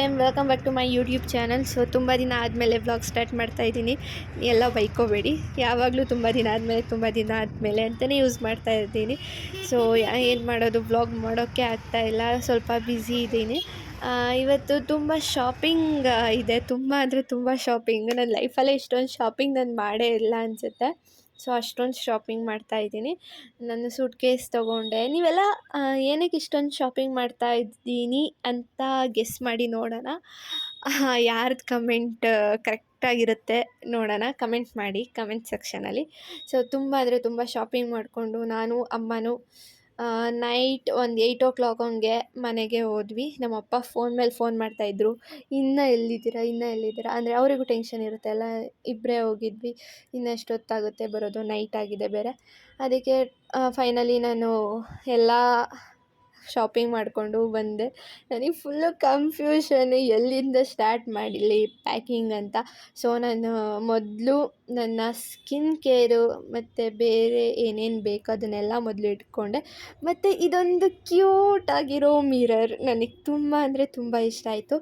Fame welcome back to my YouTube channel. So ತುಂಬ ದಿನ ಆದಮೇಲೆ ವ್ಲಾಗ್ ಸ್ಟಾರ್ಟ್ ಮಾಡ್ತಾ ಇದ್ದೀನಿ. ಎಲ್ಲ ಬೈಕೋಬೇಡಿ, ಯಾವಾಗಲೂ ತುಂಬ ದಿನ ಆದಮೇಲೆ ಅಂತಲೇ ಯೂಸ್ ಮಾಡ್ತಾ ಇದ್ದೀನಿ. ಸೊ ಏನು ಮಾಡೋದು, ವ್ಲಾಗ್ ಮಾಡೋಕ್ಕೆ ಆಗ್ತಾಯಿಲ್ಲ, ಸ್ವಲ್ಪ ಬ್ಯುಸಿ ಇದ್ದೀನಿ. ಇವತ್ತು ತುಂಬ ಶಾಪಿಂಗ್ ಇದೆ, ತುಂಬ ಅಂದರೆ ತುಂಬ ಶಾಪಿಂಗ್. ನನ್ನ ಲೈಫಲ್ಲೇ ಇಷ್ಟೊಂದು ಶಾಪಿಂಗ್ ನಾನು ಮಾಡೇ ಇಲ್ಲ ಅನಿಸುತ್ತೆ. ಸೊ ಅಷ್ಟೊಂದು ಶಾಪಿಂಗ್ ಮಾಡ್ತಾಯಿದ್ದೀನಿ. ನನ್ನ ಸೂಟ್ ಕೇಸ್ ತೊಗೊಂಡೆ. ನೀವೆಲ್ಲ ಏನಕ್ಕೆ ಇಷ್ಟೊಂದು ಶಾಪಿಂಗ್ ಮಾಡ್ತಾ ಇದ್ದೀನಿ ಅಂತ ಗೆಸ್ ಮಾಡಿ ನೋಡೋಣ. ಯಾರ್ದು ಕಮೆಂಟ್ ಕರೆಕ್ಟಾಗಿರುತ್ತೆ ನೋಡೋಣ. ಕಮೆಂಟ್ ಮಾಡಿ ಕಮೆಂಟ್ ಸೆಕ್ಷನಲ್ಲಿ. ಸೊ ತುಂಬ ಅಂದರೆ ತುಂಬ ಶಾಪಿಂಗ್ ಮಾಡಿಕೊಂಡು ನಾನು ಅಮ್ಮನೂ ನೈಟ್ ಒಂದು 8 o'clock ಹಂಗೆ ಮನೆಗೆ ಹೋದ್ವಿ. ನಮ್ಮಪ್ಪ ಫೋನ್ ಮೇಲೆ ಫೋನ್ ಮಾಡ್ತಾಯಿದ್ರು, ಇನ್ನೂ ಎಲ್ಲಿದ್ದೀರಾ ಅಂದರೆ ಅವರಿಗೂ ಟೆನ್ಷನ್ ಇರುತ್ತೆ ಅಲ್ಲ. ಇಬ್ಬರೇ ಹೋಗಿದ್ವಿ, ಇನ್ನು ಎಷ್ಟೊತ್ತಾಗುತ್ತೆ ಬರೋದು, ನೈಟ್ ಆಗಿದೆ ಬೇರೆ. ಅದಕ್ಕೆ ಫೈನಲಿ ನಾನು ಎಲ್ಲ ಶಾಪಿಂಗ್ ಮಾಡಿಕೊಂಡು ಬಂದೆ. ನನಗೆ ಫುಲ್ಲು ಕನ್ಫ್ಯೂಷನ್, ಎಲ್ಲಿಂದ ಸ್ಟಾರ್ಟ್ ಮಾಡಲಿ ಪ್ಯಾಕಿಂಗ್ ಅಂತ. ಸೊ ನಾನು ಮೊದಲು ನನ್ನ ಸ್ಕಿನ್ ಕೇರು ಮತ್ತು ಬೇರೆ ಏನೇನು ಬೇಕೋ ಅದನ್ನೆಲ್ಲ ಮೊದಲು ಇಟ್ಕೊಂಡೆ. ಮತ್ತು ಇದೊಂದು ಕ್ಯೂಟ್ ಆಗಿರೋ ಮಿರರ್ ನನಗೆ ತುಂಬ ಅಂದರೆ ತುಂಬ ಇಷ್ಟ ಆಯಿತು.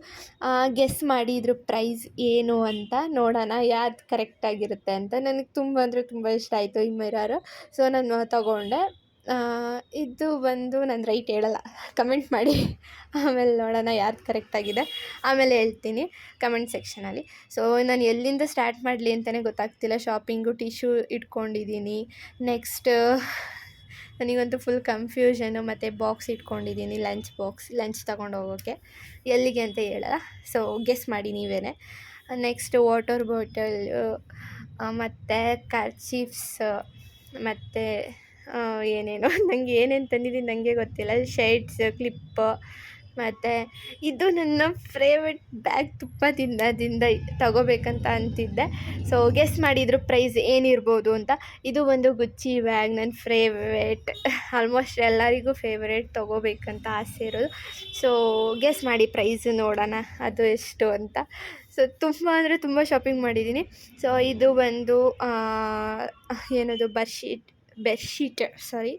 ಗೆಸ್ ಮಾಡಿ ಇದ್ರ ಪ್ರೈಸ್ ಏನು ಅಂತ ನೋಡೋಣ, ಯಾವ್ದು ಕರೆಕ್ಟಾಗಿರುತ್ತೆ ಅಂತ. ನನಗೆ ತುಂಬ ಅಂದರೆ ತುಂಬ ಇಷ್ಟ ಆಯಿತು ಈ ಮಿರರು. ಸೊ ನಾನು ತಗೊಂಡೆ. ಇದು ಬಂದು ನಾನು ರೈಟ್ ಹೇಳಲ್ಲ, ಕಮೆಂಟ್ ಮಾಡಿ ಆಮೇಲೆ ನೋಡೋಣ ಯಾವ್ದು ಕರೆಕ್ಟಾಗಿದೆ, ಆಮೇಲೆ ಹೇಳ್ತೀನಿ ಕಮೆಂಟ್ ಸೆಕ್ಷನಲ್ಲಿ. ಸೊ ನಾನು ಎಲ್ಲಿಂದ ಸ್ಟಾರ್ಟ್ ಮಾಡಲಿ ಅಂತಲೇ ಗೊತ್ತಾಗ್ತಿಲ್ಲ. ಶಾಪಿಂಗು, ಟಿಶ್ಯೂ ಇಟ್ಕೊಂಡಿದ್ದೀನಿ. ನೆಕ್ಸ್ಟ್ ನನಗಂತೂ ಫುಲ್ ಕನ್ಫ್ಯೂಷನು. ಮತ್ತು ಬಾಕ್ಸ್ ಇಟ್ಕೊಂಡಿದ್ದೀನಿ, ಲಂಚ್ ತಗೊಂಡು ಹೋಗೋಕ್ಕೆ. ಎಲ್ಲಿಗೆ ಅಂತ ಹೇಳಲ್ಲ, ಸೊ ಗೆಸ್ ಮಾಡಿ ನೀವೇ. ನೆಕ್ಸ್ಟ್ ವಾಟರ್ ಬಾಟಲ್, ಮತ್ತು ಕರ್ಚೀಫ್ಸ್, ಮತ್ತು ಏನೇನೋ ನನಗೆ ಏನೇನು ತಂದಿದ್ದೀನಿ ನನಗೆ ಗೊತ್ತಿಲ್ಲ. ಶೇಡ್ಸ್, ಕ್ಲಿಪ್, ಮತ್ತು ಇದು ನನ್ನ ಫೇವ್ರೆಟ್ ಬ್ಯಾಗ್. ತುಂಬ ದಿನದಿಂದ ತಗೋಬೇಕಂತ ಅಂತಿದ್ದೆ. ಸೊ ಗೆಸ್ ಮಾಡಿದ್ರು ಪ್ರೈಸ್ ಏನಿರ್ಬೋದು ಅಂತ. ಇದು ಒಂದು ಗುಚ್ಚಿ ಬ್ಯಾಗ್, ನನ್ನ ಫೇವ್ರೇಟ್. ಆಲ್ಮೋಸ್ಟ್ ಎಲ್ಲರಿಗೂ ಫೇವ್ರೇಟ್, ತೊಗೋಬೇಕಂತ ಆಸೆ ಇರೋದು. ಸೊ ಗೆಸ್ ಮಾಡಿ ಪ್ರೈಸ್ ನೋಡೋಣ ಅದು ಎಷ್ಟು ಅಂತ. ಸೊ ತುಂಬ ಅಂದರೆ ತುಂಬ ಶಾಪಿಂಗ್ ಮಾಡಿದ್ದೀನಿ. ಸೊ ಇದು ಬಂದು ಏನದು ಬೆಡ್ಶೀಟ್ ಸಾರಿ,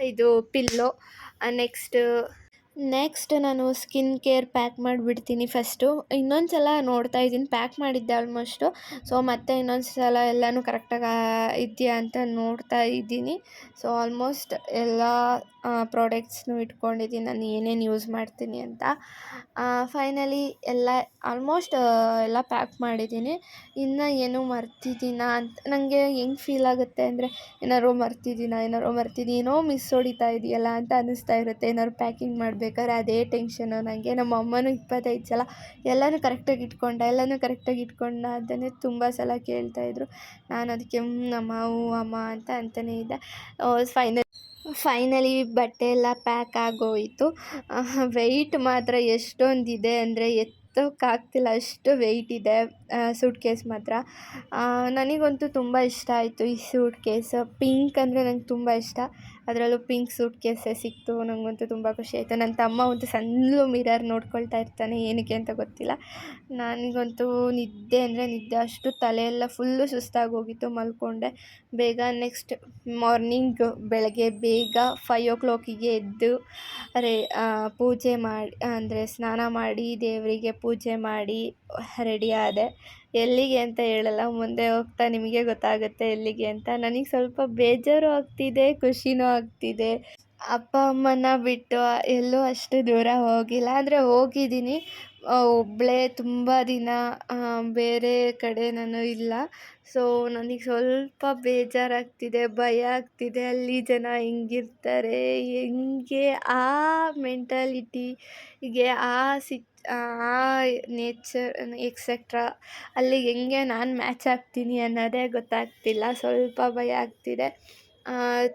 ಇದು ಪಿಲ್ಲೋ. ನೆಕ್ಸ್ಟ್ ನಾನು ಸ್ಕಿನ್ ಕೇರ್ ಪ್ಯಾಕ್ ಮಾಡಿಬಿಡ್ತೀನಿ ಫಸ್ಟು. ಇನ್ನೊಂದು ಸಲ ನೋಡ್ತಾ ಇದ್ದೀನಿ, ಪ್ಯಾಕ್ ಮಾಡಿದ್ದೆ ಆಲ್ಮೋಸ್ಟು. ಸೊ ಮತ್ತೆ ಇನ್ನೊಂದು ಸಲ ಎಲ್ಲನೂ ಕರೆಕ್ಟಾಗಿ ಇದೆಯಾ ಅಂತ ನೋಡ್ತಾ ಇದ್ದೀನಿ. ಸೊ ಆಲ್ಮೋಸ್ಟ್ ಎಲ್ಲ ಪ್ರಾಡಕ್ಟ್ಸ್ನೂ ಇಟ್ಕೊಂಡಿದ್ದೀನಿ, ನಾನು ಏನೇನು ಯೂಸ್ ಮಾಡ್ತೀನಿ ಅಂತ. ಫೈನಲಿ ಎಲ್ಲ ಆಲ್ಮೋಸ್ಟ್ ಎಲ್ಲ ಪ್ಯಾಕ್ ಮಾಡಿದ್ದೀನಿ. ಇನ್ನು ಏನೋ ಮರ್ತಿದ್ದೀನಾ ಅಂತ ನನಗೆ ಹೆಂಗೆ ಫೀಲ್ ಆಗುತ್ತೆ ಅಂದರೆ, ಏನಾದ್ರು ಮರ್ತಿದ್ದೀನೋ ಮಿಸ್ ಹೊಡಿತಾ ಇದೆಯಲ್ಲ ಅಂತ ಅನ್ನಿಸ್ತಾ ಇರುತ್ತೆ. ಏನಾದ್ರು ಪ್ಯಾಕಿಂಗ್ ಮಾಡಬೇಕಾದ್ರೆ ಅದೇ ಟೆನ್ಷನು ನನಗೆ. ನಮ್ಮ ಅಮ್ಮನೂ 25 ಸಲ ಎಲ್ಲನೂ ಕರೆಕ್ಟಾಗಿ ಇಟ್ಕೊಂಡ ಅಂತಲೇ ತುಂಬ ಸಲ ಕೇಳ್ತಾಯಿದ್ರು. ನಾನು ಅದಕ್ಕೆ ಅಮ್ಮ ಅಂತ ಅಂತಲೇ ಇದ್ದೆ. ಫೈನಲಿ ಬಟ್ಟೆ ಎಲ್ಲ ಪ್ಯಾಕ್ ಆಗೋಯಿತು. ವೆಯ್ಟ್ ಮಾತ್ರ ಎಷ್ಟೊಂದಿದೆ ಅಂದರೆ ಎತ್ತೋಕ್ಕಾಗ್ತಿಲ್ಲ, ಅಷ್ಟು ವೆಯ್ಟ್ ಇದೆ ಸೂಟ್ ಕೇಸ್ ಮಾತ್ರ. ನನಗಂತೂ ತುಂಬ ಇಷ್ಟ ಆಯಿತು ಈ ಸೂಟ್ ಕೇಸ್. ಪಿಂಕ್ ಅಂದರೆ ನಂಗೆ ತುಂಬ ಇಷ್ಟ, ಅದರಲ್ಲೂ ಪಿಂಕ್ ಸೂಟ್ ಕೇಸೇ ಸಿಕ್ತು. ನನಗಂತೂ ತುಂಬ ಖುಷಿ ಆಯಿತು. ನನ್ನ ತಮ್ಮ ಅಂತೂ ಸಣ್ಣ ಮಿರರ್ ನೋಡ್ಕೊಳ್ತಾ ಇರ್ತಾನೆ, ಏನಕ್ಕೆ ಅಂತ ಗೊತ್ತಿಲ್ಲ. ನನಗಂತೂ ನಿದ್ದೆ ಅಂದರೆ ನಿದ್ದೆ, ಅಷ್ಟು ತಲೆಯೆಲ್ಲ ಫುಲ್ಲು ಸುಸ್ತಾಗಿ ಹೋಗಿತ್ತು, ಮಲ್ಕೊಂಡೆ ಬೇಗ. ನೆಕ್ಸ್ಟ್ ಮಾರ್ನಿಂಗ್ ಬೆಳಗ್ಗೆ ಬೇಗ 5 o'clockಗೆ ಎದ್ದು ಪೂಜೆ ಮಾಡಿ, ಅಂದರೆ ಸ್ನಾನ ಮಾಡಿ ದೇವರಿಗೆ ಪೂಜೆ ಮಾಡಿ ರೆಡಿ ಆದೆ. ಎಲ್ಲಿಗೆ ಅಂತ ಹೇಳಲ್ಲ, ಮುಂದೆ ಹೋಗ್ತಾ ನಿಮಗೆ ಗೊತ್ತಾಗುತ್ತೆ ಎಲ್ಲಿಗೆ ಅಂತ. ನನಗೆ ಸ್ವಲ್ಪ ಬೇಜಾರು ಆಗ್ತಿದೆ, ಖುಷಿನೂ ಆಗ್ತಿದೆ. ಅಪ್ಪ ಅಮ್ಮನ ಬಿಟ್ಟು ಎಲ್ಲೂ ಅಷ್ಟು ದೂರ ಹೋಗಿಲ್ಲ, ಅಂದರೆ ಹೋಗಿದ್ದೀನಿ ಒಬ್ಬಳೇ ತುಂಬ ದಿನ, ಬೇರೆ ಕಡೆ ನಾನು ಇಲ್ಲ. ಸೊ ನನಗೆ ಸ್ವಲ್ಪ ಬೇಜಾರಾಗ್ತಿದೆ, ಭಯ ಆಗ್ತಿದೆ. ಅಲ್ಲಿ ಜನ ಹೆಂಗಿರ್ತಾರೆ, ಹೆಂಗೆ ಆ ಮೆಂಟಾಲಿಟಿಗೆ, ಆ ನೇಚರ್ ಎಕ್ಸೆಟ್ರಾ ಅಲ್ಲಿಗೆ ಹೆಂಗೆ ನಾನು ಮ್ಯಾಚ್ ಆಗ್ತೀನಿ ಅನ್ನೋದೇ ಗೊತ್ತಾಗ್ತಿಲ್ಲ. ಸ್ವಲ್ಪ ಭಯ ಆಗ್ತಿದೆ.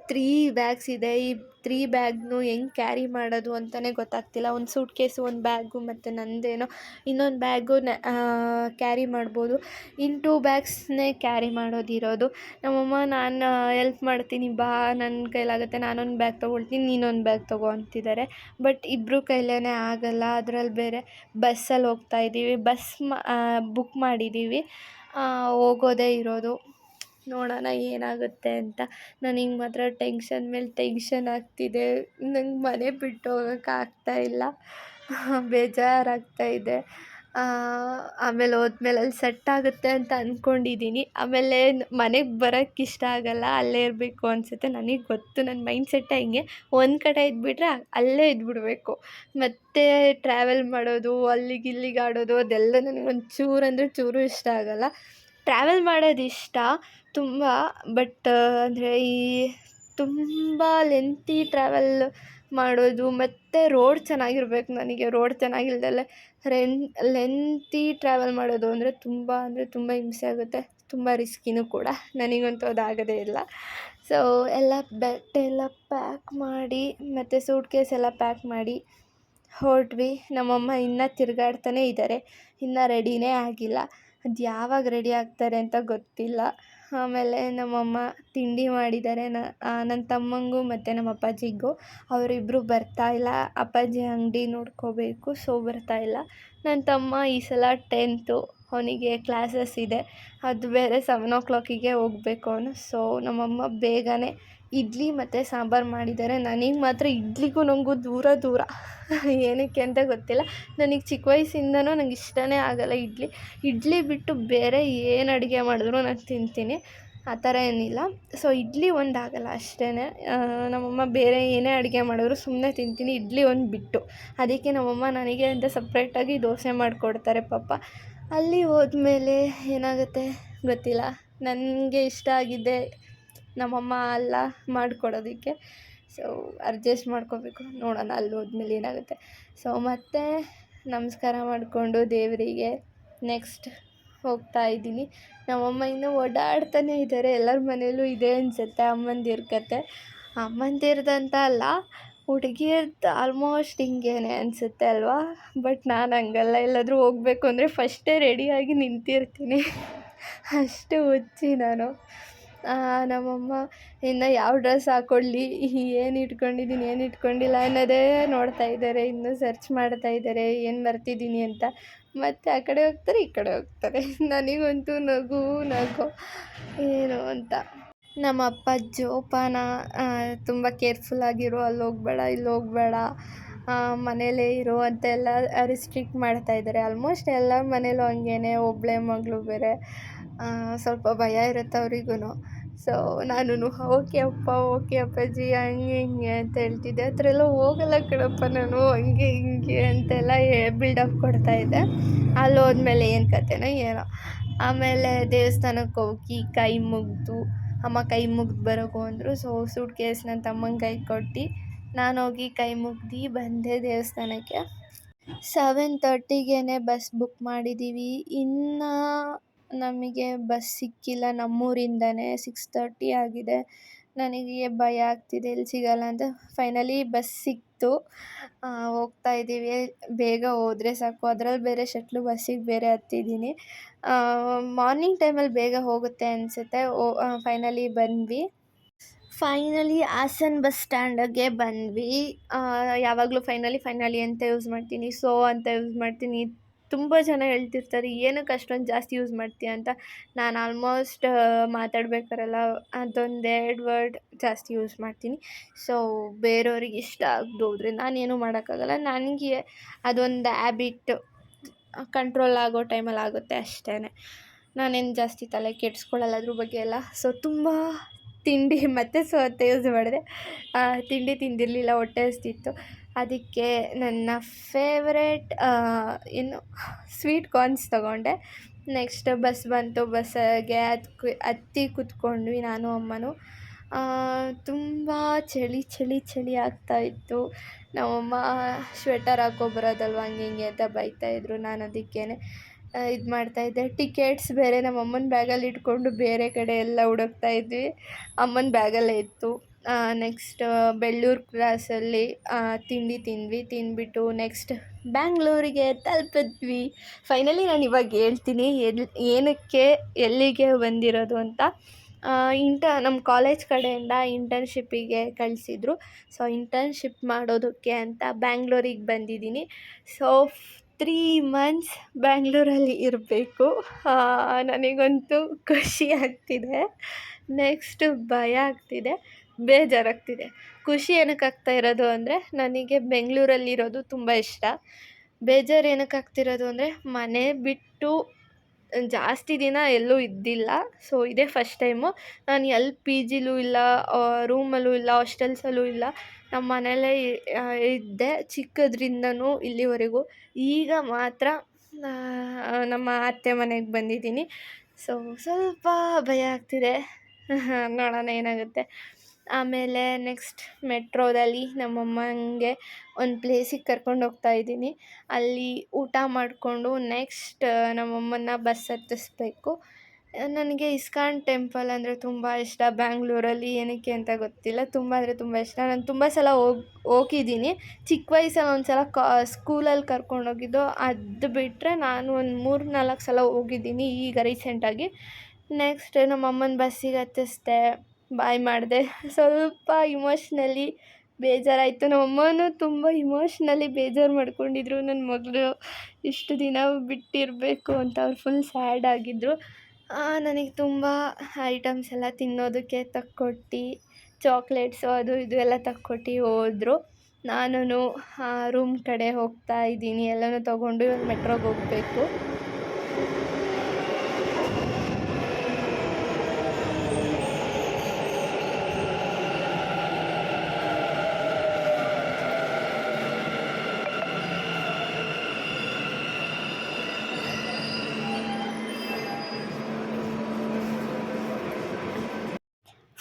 3 ಬ್ಯಾಗ್ಸ್ ಇದೆ, ಈ 3 ಬ್ಯಾಗ್ನು ಹೆಂಗೆ ಕ್ಯಾರಿ ಮಾಡೋದು ಅಂತಲೇ ಗೊತ್ತಾಗ್ತಿಲ್ಲ. ಒಂದು ಸೂಟ್ ಕೇಸು, ಒಂದು ಬ್ಯಾಗು ಮತ್ತು ನಂದೇನೋ ಇನ್ನೊಂದು ಬ್ಯಾಗು ಕ್ಯಾರಿ ಮಾಡ್ಬೋದು. ಇನ್ನು 2 ಬ್ಯಾಗ್ಸ್ನೇ ಕ್ಯಾರಿ ಮಾಡೋದಿರೋದು. ನಮ್ಮಮ್ಮ ನಾನು ಎಲ್ಪ್ ಮಾಡ್ತೀನಿ ಬಾ, ನನ್ನ ಕೈಲಾಗುತ್ತೆ, ನಾನೊಂದು ಬ್ಯಾಗ್ ತೊಗೊಳ್ತೀನಿ, ನೀನೊಂದು ಬ್ಯಾಗ್ ತೊಗೊ ಅಂತಿದ್ದಾರೆ. ಬಟ್ ಇಬ್ಬರು ಕೈಲೇ ಆಗಲ್ಲ. ಅದರಲ್ಲಿ ಬೇರೆ ಬಸ್ಸಲ್ಲಿ ಹೋಗ್ತಾಯಿದ್ದೀವಿ, ಬುಕ್ ಮಾಡಿದ್ದೀವಿ, ಹೋಗೋದೇ ಇರೋದು. ನೋಡೋಣ ಏನಾಗುತ್ತೆ ಅಂತ. ನನಗೆ ಮಾತ್ರ ಟೆನ್ಷನ್ ಮೇಲೆ ಟೆನ್ಷನ್ ಆಗ್ತಿದೆ. ನಂಗೆ ಮನೆ ಬಿಟ್ಟು ಹೋಗೋಕ್ಕಾಗ್ತಾಯಿಲ್ಲ. ಬೇಜಾರಾಗ್ತಾಯಿದೆ. ಆಮೇಲೆ ಹೋದ್ಮೇಲೆ ಅಲ್ಲಿ ಸೆಟ್ ಆಗುತ್ತೆ ಅಂತ ಅಂದ್ಕೊಂಡಿದ್ದೀನಿ. ಆಮೇಲೆ ಮನೆಗೆ ಬರೋಕ್ಕೆ ಇಷ್ಟ ಆಗಲ್ಲ, ಅಲ್ಲೇ ಇರಬೇಕು ಅನಿಸುತ್ತೆ. ನನಗೆ ಗೊತ್ತು, ನನ್ನ ಮೈಂಡ್ ಸೆಟ್ಟೇ ಹಿಂಗೆ. ಒಂದು ಕಡೆ ಇದ್ಬಿಟ್ರೆ ಅಲ್ಲೇ ಇದ್ಬಿಡಬೇಕು. ಮತ್ತು ಟ್ರಾವೆಲ್ ಮಾಡೋದು, ಅಲ್ಲಿಗೆ ಇಲ್ಲಿಗೆ ಆಡೋದು ಅದೆಲ್ಲ ನನಗೆ ಒಂಚೂರು ಅಂದರೆ ಚೂರು ಇಷ್ಟ ಆಗಲ್ಲ. ಟ್ರಾವೆಲ್ ಮಾಡೋದು ಇಷ್ಟ ತುಂಬ. ಬಟ್ ಅಂದರೆ ಈ ತುಂಬ ಲೆಂತಿ ಟ್ರಾವೆಲ್ ಮಾಡೋದು ಮತ್ತು ರೋಡ್ ಚೆನ್ನಾಗಿರ್ಬೇಕು ನನಗೆ. ರೋಡ್ ಚೆನ್ನಾಗಿಲ್ದಲೆ ಲೆಂತಿ ಟ್ರಾವೆಲ್ ಮಾಡೋದು ಅಂದರೆ ತುಂಬ ಹಿಂಸೆ ಆಗುತ್ತೆ. ತುಂಬ ರಿಸ್ಕಿನೂ ಕೂಡ. ನನಗಂತೂ ಅದಾಗೋದೇ ಇಲ್ಲ. ಸೊ ಎಲ್ಲ ಬಟ್ಟೆ ಎಲ್ಲ ಪ್ಯಾಕ್ ಮಾಡಿ ಮತ್ತು ಸೂಟ್ ಕೇಸ್ ಎಲ್ಲ ಪ್ಯಾಕ್ ಮಾಡಿ ಹೊರಟ್ವಿ. ನಮ್ಮಮ್ಮ ಇನ್ನೂ ತಿರುಗಾಡ್ತಾನೇ ಇದ್ದಾರೆ, ಇನ್ನೂ ರೆಡಿನೇ ಆಗಿಲ್ಲ. ಅದು ಯಾವಾಗ ರೆಡಿ ಆಗ್ತಾರೆ ಅಂತ ಗೊತ್ತಿಲ್ಲ. ಆಮೇಲೆ ನಮ್ಮಮ್ಮ ತಿಂಡಿ ಮಾಡಿದ್ದಾರೆ. ನನ್ನ ತಮ್ಮಂಗೂ ಮತ್ತು ನಮ್ಮ ಅಪ್ಪಾಜಿಗೂ. ಅವರಿಬ್ಬರು ಬರ್ತಾಯಿಲ್ಲ, ಅಪ್ಪಾಜಿ ಅಂಗಡಿ ನೋಡ್ಕೋಬೇಕು, ಸೊ ಬರ್ತಾಯಿಲ್ಲ. ನನ್ನ ತಮ್ಮ ಈ ಸಲ 10th, ಅವನಿಗೆ ಕ್ಲಾಸಸ್ ಇದೆ. ಅದು ಬೇರೆ 7 o'clock ಹೋಗಬೇಕು ಅವನು. ಸೊ ನಮ್ಮಮ್ಮ ಬೇಗನೆ ಇಡ್ಲಿ ಮತ್ತು ಸಾಂಬಾರು ಮಾಡಿದ್ದಾರೆ. ನನಗೆ ಮಾತ್ರ ಇಡ್ಲಿಗೂ ನನಗೂ ದೂರ ಏನಕ್ಕೆ ಅಂತ ಗೊತ್ತಿಲ್ಲ. ನನಗೆ ಚಿಕ್ಕ ವಯಸ್ಸಿಂದನೂ ನಂಗೆ ಇಷ್ಟನೇ ಆಗಲ್ಲ ಇಡ್ಲಿ ಬಿಟ್ಟು ಬೇರೆ ಏನು ಅಡುಗೆ ಮಾಡಿದ್ರು ನಾನು ತಿಂತೀನಿ, ಆ ಥರ ಏನಿಲ್ಲ. ಸೊ ಇಡ್ಲಿ ಒಂದು ಆಗಲ್ಲ ಅಷ್ಟೇ. ನಮ್ಮಮ್ಮ ಬೇರೆ ಏನೇ ಅಡುಗೆ ಮಾಡಿದ್ರು ಸುಮ್ಮನೆ ತಿಂತೀನಿ, ಇಡ್ಲಿ ಒಂದು ಬಿಟ್ಟು. ಅದಕ್ಕೆ ನಮ್ಮಮ್ಮ ನನಗೆ ಅಂತ ಸಪ್ರೇಟಾಗಿ ದೋಸೆ ಮಾಡಿಕೊಡ್ತಾರೆ ಪಾಪ. ಅಲ್ಲಿ ಹೋದ್ಮೇಲೆ ಏನಾಗುತ್ತೆ ಗೊತ್ತಿಲ್ಲ. ನನಗೆ ಇಷ್ಟ ಆಗಿದ್ದೆ ನಮ್ಮಮ್ಮ ಅಲ್ಲ ಮಾಡಿಕೊಡೋದಕ್ಕೆ. ಸೊ ಅಡ್ಜಸ್ಟ್ ಮಾಡ್ಕೋಬೇಕು. ನೋಡೋಣ ಅಲ್ಲಿ ಹೋದ್ಮೇಲೆ ಏನಾಗುತ್ತೆ. ಸೊ ಮತ್ತೆ ನಮಸ್ಕಾರ ಮಾಡಿಕೊಂಡು ದೇವರಿಗೆ ನೆಕ್ಸ್ಟ್ ಹೋಗ್ತಾ ಇದ್ದೀನಿ. ನಮ್ಮಮ್ಮ ಇನ್ನೂ ಓಡಾಡ್ತಾನೇ ಇದ್ದಾರೆ. ಎಲ್ಲರ ಮನೇಲೂ ಇದೆ ಅನಿಸುತ್ತೆ ಅಮ್ಮಂದಿರ ಕತೆ. ಅಮ್ಮಂದಿರ್ದಂತ ಅಲ್ಲ, ಹುಡುಗಿಯರ್ದು ಆಲ್ಮೋಸ್ಟ್ ಹಿಂಗೇನೆ ಅನಿಸುತ್ತೆ ಅಲ್ವಾ. ಬಟ್ ನಾನು ಹಂಗಲ್ಲ. ಎಲ್ಲಾದರೂ ಹೋಗಬೇಕು ಅಂದರೆ ಫಸ್ಟೇ ರೆಡಿಯಾಗಿ ನಿಂತಿರ್ತೀನಿ. ಅಷ್ಟು ಹುಚ್ಚಿ ನಾನು. ನಮ್ಮಮ್ಮ ಇನ್ನು ಯಾವ ಡ್ರೆಸ್ ಹಾಕ್ಕೊಳ್ಳಿ, ಏನು ಇಟ್ಕೊಂಡಿಲ್ಲ ಅನ್ನೋದೇ ನೋಡ್ತಾ ಇದ್ದಾರೆ. ಇನ್ನೂ ಸರ್ಚ್ ಮಾಡ್ತಾ ಇದ್ದಾರೆ ಏನು ಮರ್ತಿದ್ದೀನಿ ಅಂತ. ಮತ್ತು ಆ ಕಡೆ ಹೋಗ್ತಾರೆ, ಈ ಕಡೆ ಹೋಗ್ತಾರೆ. ನನಗಂತೂ ನಗು ಏನು ಅಂತ. ನಮ್ಮ ಅಪ್ಪ ಜೋಪಾನ ತುಂಬ ಕೇರ್ಫುಲ್ಲಾಗಿರು, ಅಲ್ಲಿ ಹೋಗಬೇಡ, ಇಲ್ಲಿ ಹೋಗಬೇಡ, ಮನೇಲೇ ಇರು ಅಂತೆಲ್ಲ ರಿಸ್ಟ್ರಿಕ್ಟ್ ಮಾಡ್ತಾಯಿದ್ದಾರೆ. ಆಲ್ಮೋಸ್ಟ್ ಎಲ್ಲರ ಮನೇಲೂ ಹಂಗೇನೆ. ಒಬ್ಬಳೇ ಮಗಳು ಬೇರೆ, ಸ್ವಲ್ಪ ಭಯ ಇರುತ್ತೆ ಅವ್ರಿಗೂ. ಸೊ ನಾನು ಓಕೆ ಅಪ್ಪಾಜಿ ಹಂಗೆ ಹಿಂಗೆ ಅಂತ ಹೇಳ್ತಿದ್ದೆ. ಆ ಥರ ಎಲ್ಲ ಹೋಗಲ್ಲ ಕಣಪ್ಪ ನಾನು, ಹಂಗೆ ಹಿಂಗೆ ಅಂತೆಲ್ಲ ಬಿಲ್ಡಪ್ ಕೊಡ್ತಾಯಿದ್ದೆ. ಅಲ್ಲಿ ಹೋದ್ಮೇಲೆ ಏನು ಕತೆನೋ ಏನೋ. ಆಮೇಲೆ ದೇವಸ್ಥಾನಕ್ಕೆ ಹೋಗಿ ಕೈ ಮುಗಿದು, ಅಮ್ಮ ಕೈ ಮುಗ್ದು ಬರೋಕು ಅಂದರು. ಸೊ ಸೂಟ್ ಕೇಸ್ ನನ್ನ ತಮ್ಮಂಗೆ ಕೈ ಕೊಟ್ಟು ನಾನು ಹೋಗಿ ಕೈ ಮುಗ್ದು ಬಂದೆ ದೇವಸ್ಥಾನಕ್ಕೆ. 7:30 ಬಸ್ ಬುಕ್ ಮಾಡಿದ್ದೀವಿ. ಇನ್ನು ನಮಗೆ ಬಸ್ ಸಿಕ್ಕಿಲ್ಲ ನಮ್ಮೂರಿಂದನೇ. 6:30 ಆಗಿದೆ. ನನಗೆ ಭಯ ಆಗ್ತಿದೆ ಎಲ್ಲಿ ಸಿಗಲ್ಲ ಅಂತ. ಫೈನಲಿ ಬಸ್ ಸಿಕ್ತು. ಹೋಗ್ತಾ ಇದ್ದೀವಿ. ಬೇಗ ಹೋದರೆ ಸಾಕು. ಅದರಲ್ಲಿ ಬೇರೆ ಶಟ್ಲು ಬಸ್ಸಿಗೆ ಬೇರೆ ಹತ್ತಿದ್ದೀನಿ. ಮಾರ್ನಿಂಗ್ ಟೈಮಲ್ಲಿ ಬೇಗ ಹೋಗುತ್ತೆ ಅನಿಸುತ್ತೆ. ಫೈನಲಿ ಬಂದ್ವಿ. ಹಾಸನ್ ಬಸ್ ಸ್ಟ್ಯಾಂಡಿಗೆ ಬಂದ್ವಿ. ಯಾವಾಗಲೂ ಫೈನಲಿ ಅಂತ ಯೂಸ್ ಮಾಡ್ತೀನಿ, ಸೊ ಅಂತ ಯೂಸ್ ಮಾಡ್ತೀನಿ. ತುಂಬ ಜನ ಹೇಳ್ತಿರ್ತಾರೆ ಏನಕ್ಕೆ ಅಷ್ಟೊಂದು ಜಾಸ್ತಿ ಯೂಸ್ ಮಾಡ್ತೀಯ ಅಂತ. ನಾನು ಆಲ್ಮೋಸ್ಟ್ ಮಾತಾಡ್ಬೇಕಾರೆಲ್ಲ ಅದೊಂದೆರಡು ವರ್ಡ್ ಜಾಸ್ತಿ ಯೂಸ್ ಮಾಡ್ತೀನಿ. ಸೊ ಬೇರೆಯವ್ರಿಗೆ ಇಷ್ಟ ಆಗದೋದ್ರೆ ನಾನೇನು ಮಾಡೋಕ್ಕಾಗಲ್ಲ. ನನಗೆ ಅದೊಂದು ಹ್ಯಾಬಿಟ್ ಕಂಟ್ರೋಲ್ ಆಗೋ ಟೈಮಲ್ಲಿ ಆಗುತ್ತೆ ಅಷ್ಟೇ. ನಾನೇನು ಜಾಸ್ತಿ ತಲೆ ಕೆಡಿಸ್ಕೊಳ್ಳಲ್ಲ ಅದ್ರ ಬಗ್ಗೆ ಎಲ್ಲ. ಸೊ ತುಂಬ ತಿಂಡಿ ಮತ್ತು ಸೋತೆ ಯೂಸ್ ಮಾಡಿದೆ. ತಿಂಡಿ ತಿಂದಿರಲಿಲ್ಲ, ಹೊಟ್ಟೆ ಹಸ್ತಿತ್ತು. ಅದಕ್ಕೆ ನನ್ನ ಫೇವ್ರೇಟ್ ಸ್ವೀಟ್ ಕಾರ್ನ್ಸ್ ತೊಗೊಂಡೆ. ನೆಕ್ಸ್ಟ್ ಬಸ್ ಬಂತು. ಬಸ್ಸಿಗೆ ಹತ್ತಿ ಕೂತ್ಕೊಂಡ್ವಿ ನಾನು ಅಮ್ಮನೂ. ತುಂಬ ಚಳಿ ಆಗ್ತಾಯಿತ್ತು. ನಮ್ಮಮ್ಮ ಸ್ವೆಟರ್ ಹಾಕ್ಕೊಬರೋದಲ್ವ ಹಂಗೆ ಹಿಂಗೆ ಅಂತ ಬೈತಾಯಿದ್ರು. ನಾನು ಅದಕ್ಕೇ ಇದು ಮಾಡ್ತಾಯಿದ್ದೆ. ಟಿಕೆಟ್ಸ್ ಬೇರೆ ನಮ್ಮಮ್ಮನ ಬ್ಯಾಗಲ್ಲಿ ಇಟ್ಕೊಂಡು ಬೇರೆ ಕಡೆ ಎಲ್ಲ ಹುಡುಕ್ತಾ ಇದ್ವಿ. ಅಮ್ಮನ ಬ್ಯಾಗಲ್ಲೇ ಇತ್ತು. ನೆಕ್ಸ್ಟ್ ಬೆಳ್ಳೂರು ಕ್ರಾಸಲ್ಲಿ ತಿಂಡಿ ತಿಂದ್ವಿ. ತಿಂದ್ಬಿಟ್ಟು ನೆಕ್ಸ್ಟ್ ಬ್ಯಾಂಗ್ಳೂರಿಗೆ ತಲುಪಿದ್ವಿ. ಫೈನಲಿ ನಾನು ಇವಾಗ ಹೇಳ್ತೀನಿ ಏನಕ್ಕೆ ಎಲ್ಲಿಗೆ ಬಂದಿರೋದು ಅಂತ. ನಮ್ಮ ಕಾಲೇಜ್ ಕಡೆಯಿಂದ ಇಂಟರ್ನ್ಶಿಪ್ಪಿಗೆ ಕಳಿಸಿದ್ರು. ಸೊ ಇಂಟರ್ನ್ಶಿಪ್ ಮಾಡೋದಕ್ಕೆ ಅಂತ ಬ್ಯಾಂಗ್ಳೂರಿಗೆ ಬಂದಿದ್ದೀನಿ. ಸೊ 3 ಮಂತ್ಸ್ ಬ್ಯಾಂಗ್ಳೂರಲ್ಲಿ ಇರಬೇಕು. ನನಗಂತೂ ಖುಷಿ ಆಗ್ತಿದೆ, ನೆಕ್ಸ್ಟ್ ಭಯ ಆಗ್ತಿದೆ, ಬೇಜಾರಾಗ್ತಿದೆ. ಖುಷಿ ಏನಕ್ಕೆ ಆಗ್ತಾ ಇರೋದು ಅಂದರೆ ನನಗೆ ಬೆಂಗಳೂರಲ್ಲಿರೋದು ತುಂಬ ಇಷ್ಟ. ಬೇಜಾರು ಏನಕ್ಕೆ ಆಗ್ತಿರೋದು ಅಂದರೆ ಮನೆ ಬಿಟ್ಟು ಜಾಸ್ತಿ ದಿನ ಎಲ್ಲೂ ಇದ್ದಿಲ್ಲ. ಸೊ ಇದೇ ಫಸ್ಟ್ ಟೈಮು. ನಾನು ಎಲ್ಲಿ ಪಿ ಜಿಲೂ ಇಲ್ಲ, ರೂಮಲ್ಲೂ ಇಲ್ಲ, ಹಾಸ್ಟೆಲ್ಸಲ್ಲೂ ಇಲ್ಲ. ನಮ್ಮ ಮನೆಯಲ್ಲೇ ಇದ್ದೆ ಚಿಕ್ಕದ್ರಿಂದನೂ ಇಲ್ಲಿವರೆಗೂ. ಈಗ ಮಾತ್ರ ನಮ್ಮ ಅತ್ತೆ ಮನೆಗೆ ಬಂದಿದ್ದೀನಿ. ಸೊ ಸ್ವಲ್ಪ ಭಯ ಆಗ್ತಿದೆ. ನೋಡೋಣ ಏನಾಗುತ್ತೆ. ಆಮೇಲೆ ನೆಕ್ಸ್ಟ್ ಮೆಟ್ರೋದಲ್ಲಿ ನಮ್ಮಮ್ಮಂಗೆ ಒಂದು ಪ್ಲೇಸಿಗೆ ಕರ್ಕೊಂಡು ಹೋಗ್ತಾ ಇದ್ದೀನಿ. ಅಲ್ಲಿ ಊಟ ಮಾಡಿಕೊಂಡು ನೆಕ್ಸ್ಟ್ ನಮ್ಮಮ್ಮನ್ನ ಬಸ್ ಹತ್ತಿಸ್ಬೇಕು. ನನಗೆ ಇಸ್ಕಾನ್ ಟೆಂಪಲ್ ಅಂದರೆ ತುಂಬ ಇಷ್ಟ. ಬ್ಯಾಂಗ್ಳೂರಲ್ಲಿ ಏನಕ್ಕೆ ಅಂತ ಗೊತ್ತಿಲ್ಲ, ತುಂಬ ಅಂದರೆ ತುಂಬ ಇಷ್ಟ. ನಾನು ತುಂಬ ಸಲ ಹೋಗಿದ್ದೀನಿ. ಚಿಕ್ಕ ವಯಸ್ಸಲ್ಲಿ ಒಂದು ಸಲ ಸ್ಕೂಲಲ್ಲಿ ಕರ್ಕೊಂಡೋಗಿದ್ದು. ಅದು ಬಿಟ್ಟರೆ ನಾನು ಒಂದು 3-4 ಸಲ ಹೋಗಿದ್ದೀನಿ ಈಗ ರೀಸೆಂಟಾಗಿ. ನೆಕ್ಸ್ಟ್ ನಮ್ಮಮ್ಮನ ಬಸ್ಸಿಗೆ ಹತ್ತಿಸ್ದೆ, ಬಾಯ್ ಮಾಡಿದೆ. ಸ್ವಲ್ಪ ಇಮೋಷ್ನಲಿ ಬೇಜಾರಾಯಿತು. ನಮ್ಮಮ್ಮನೂ ತುಂಬ ಇಮೋಷ್ನಲಿ ಬೇಜಾರು ಮಾಡ್ಕೊಂಡಿದ್ರು. ನನ್ನ ಮಗಳು ಇಷ್ಟು ದಿನ ಬಿಟ್ಟಿರಬೇಕು ಅಂತ ಅವ್ರು ಫುಲ್ ಸ್ಯಾಡ್ ಆಗಿದ್ದರು. ನನಗೆ ತುಂಬ ಐಟಮ್ಸ್ ಎಲ್ಲ ತಿನ್ನೋದಕ್ಕೆ ತಕ್ಕೊಟ್ಟು, ಚಾಕ್ಲೇಟ್ಸು ಅದು ಇದು ಎಲ್ಲ ತಕ್ಕೊಟ್ಟು ಹೋದ್ರು. ನಾನು ರೂಮ್ ಕಡೆ ಹೋಗ್ತಾ ಇದ್ದೀನಿ. ಎಲ್ಲನೂ ತೊಗೊಂಡು ಇವಾಗ ಮೆಟ್ರೋಗೆ ಹೋಗಬೇಕು.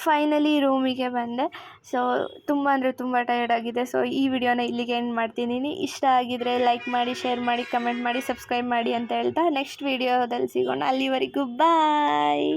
ಫೈನಲಿ ರೂಮಿಗೆ ಬಂದೆ. ಸೊ ತುಂಬ ಅಂದರೆ ತುಂಬ ಟಯರ್ಡ್ ಆಗಿದೆ. ಸೊ ಈ ವಿಡಿಯೋನ ಇಲ್ಲಿಗೆ ಎಂಡ್ ಮಾಡ್ತಿದ್ದೀನಿ. ಇಷ್ಟ ಆಗಿದರೆ ಲೈಕ್ ಮಾಡಿ, ಶೇರ್ ಮಾಡಿ, ಕಮೆಂಟ್ ಮಾಡಿ, ಸಬ್ಸ್ಕ್ರೈಬ್ ಮಾಡಿ ಅಂತ ಹೇಳ್ತಾ ನೆಕ್ಸ್ಟ್ ವಿಡಿಯೋದಲ್ಲಿ ಸಿಗೋಣ. ಅಲ್ಲಿವರೆಗೂ ಬಾಯ್.